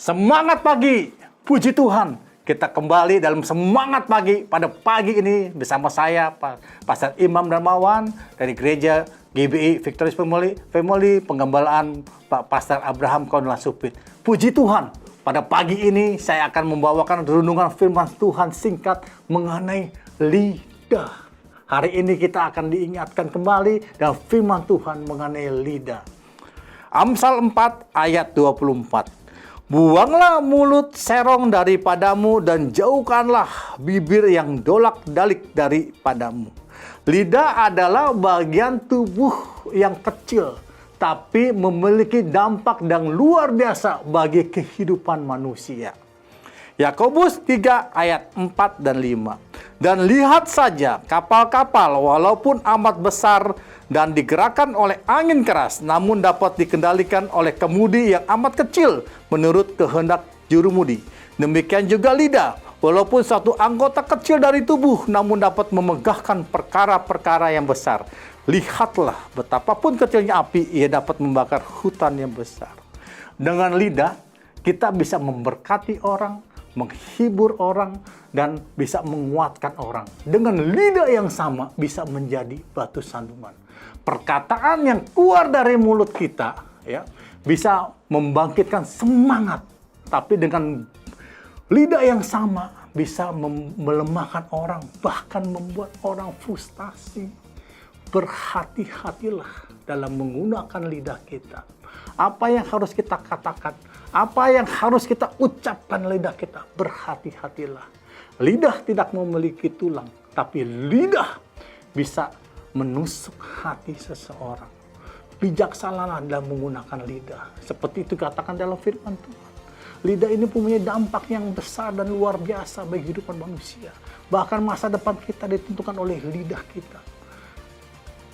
Semangat pagi, puji Tuhan. Kita kembali dalam semangat pagi pada pagi ini bersama saya, Pastor Imam Darmawan dari Gereja GBI Victorious Family, penggembalaan Pak Pastor Abraham Konla Supit. Puji Tuhan, pada pagi ini saya akan membawakan renungan firman Tuhan singkat mengenai lidah. Hari ini kita akan diingatkan kembali dengan firman Tuhan mengenai lidah. Amsal 4 ayat 24. Buanglah mulut serong daripadamu dan jauhkanlah bibir yang dolak-dalik daripadamu. Lidah adalah bagian tubuh yang kecil, tapi memiliki dampak yang luar biasa bagi kehidupan manusia. Yakobus 3 ayat 4 dan 5. Dan lihat saja kapal-kapal walaupun amat besar dan digerakkan oleh angin keras, namun dapat dikendalikan oleh kemudi yang amat kecil menurut kehendak jurumudi. Demikian juga lidah, walaupun satu anggota kecil dari tubuh, namun dapat memegahkan perkara-perkara yang besar. Lihatlah betapapun kecilnya api, ia dapat membakar hutan yang besar. Dengan lidah, kita bisa memberkati orang, menghibur orang, dan bisa menguatkan orang. Dengan lidah yang sama bisa menjadi batu sandungan. Perkataan yang keluar dari mulut kita ya bisa membangkitkan semangat, tapi dengan lidah yang sama bisa melemahkan orang, bahkan membuat orang frustasi. Berhati-hatilah dalam menggunakan lidah kita. Apa yang harus kita katakan, apa yang harus kita ucapkan lidah kita, berhati-hatilah. Lidah tidak memiliki tulang, tapi lidah bisa menusuk hati seseorang. Bijaksanalah dalam menggunakan lidah. Seperti itu katakan dalam firman Tuhan. Lidah ini punya dampak yang besar dan luar biasa bagi kehidupan manusia. Bahkan masa depan kita ditentukan oleh lidah kita.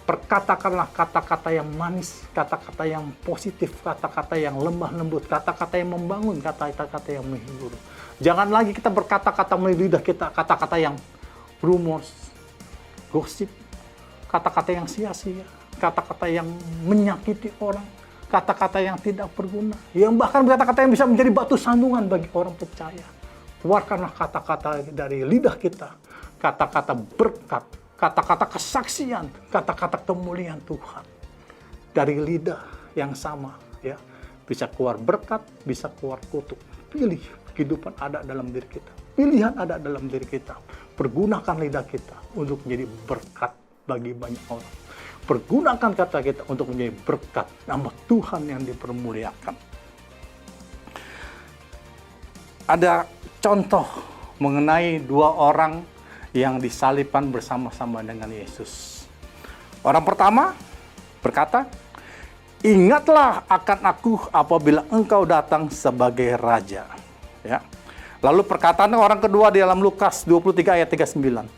Perkatakanlah kata-kata yang manis, kata-kata yang positif, kata-kata yang lemah lembut, kata-kata yang membangun, kata-kata yang menghibur. Jangan lagi kita berkata-kata melalui lidah kita, kata-kata yang rumors, gosip, kata-kata yang sia-sia, kata-kata yang menyakiti orang, kata-kata yang tidak berguna, yang bahkan kata-kata yang bisa menjadi batu sandungan bagi orang percaya. Keluarkanlah kata-kata dari lidah kita, kata-kata berkat, kata-kata kesaksian, kata-kata kemuliaan Tuhan. Dari lidah yang sama, ya, bisa keluar berkat, bisa keluar kutuk. Pilih, kehidupan ada dalam diri kita. Pilihan ada dalam diri kita. Pergunakan lidah kita untuk menjadi berkat bagi banyak orang. Pergunakan kata kita untuk menjadi berkat, nama Tuhan yang dipermuliakan. Ada contoh mengenai dua orang yang disalibkan bersama-sama dengan Yesus. Orang pertama berkata, "Ingatlah akan aku apabila engkau datang sebagai raja." Ya. Lalu perkataan orang kedua di dalam Lukas 23 ayat 39.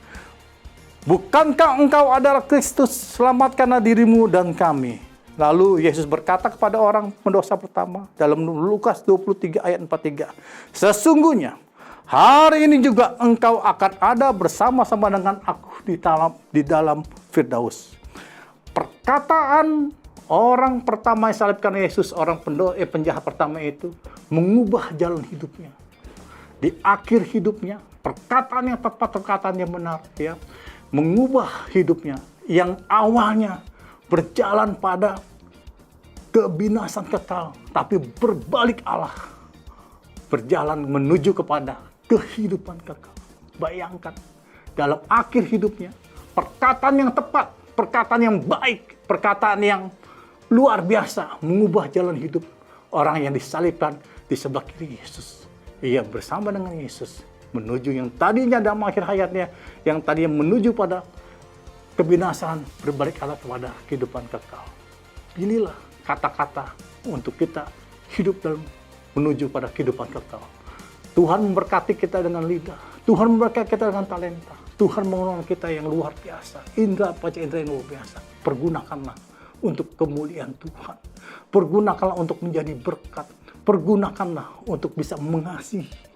"Bukankah engkau adalah Kristus? Selamatkanlah dirimu dan kami." Lalu Yesus berkata kepada orang pendosa pertama dalam Lukas 23 ayat 43. "Sesungguhnya hari ini juga engkau akan ada bersama-sama dengan aku di dalam Firdaus." Perkataan orang pertama yang salibkan Yesus, orang penjahat pertama itu, mengubah jalan hidupnya. Di akhir hidupnya, perkataan yang tepat, perkataan yang benar, ya, mengubah hidupnya yang awalnya berjalan pada kebinasan kekal, tapi berbalik Allah, berjalan menuju kepada kehidupan kekal. Bayangkan, dalam akhir hidupnya, perkataan yang tepat, perkataan yang baik, perkataan yang luar biasa, mengubah jalan hidup orang yang disalibkan di sebelah kiri Yesus. Ia bersama dengan Yesus menuju yang tadinya dalam akhir hayatnya, yang tadinya menuju pada kebinasaan, berbalik Allah kepada kehidupan kekal. Inilah kata-kata untuk kita hidup dalam menuju pada kehidupan kekal. Tuhan memberkati kita dengan lidah. Tuhan memberkati kita dengan talenta. Tuhan mengulang kita yang luar biasa. Indra yang luar biasa. Pergunakanlah untuk kemuliaan Tuhan. Pergunakanlah untuk menjadi berkat. Pergunakanlah untuk bisa mengasihi.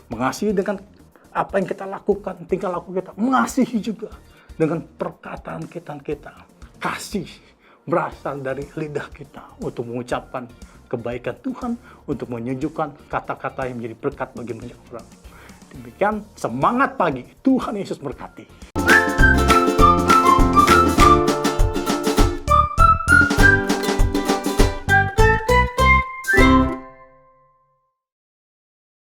Mengasihi dengan apa yang kita lakukan, tingkah laku kita. Mengasihi juga dengan perkataan kita. Kasih berasal dari lidah kita untuk mengucapkan kebaikan Tuhan untuk menyejukkan kata-kata yang menjadi berkat bagi banyak orang. Demikian semangat pagi, Tuhan Yesus berkati.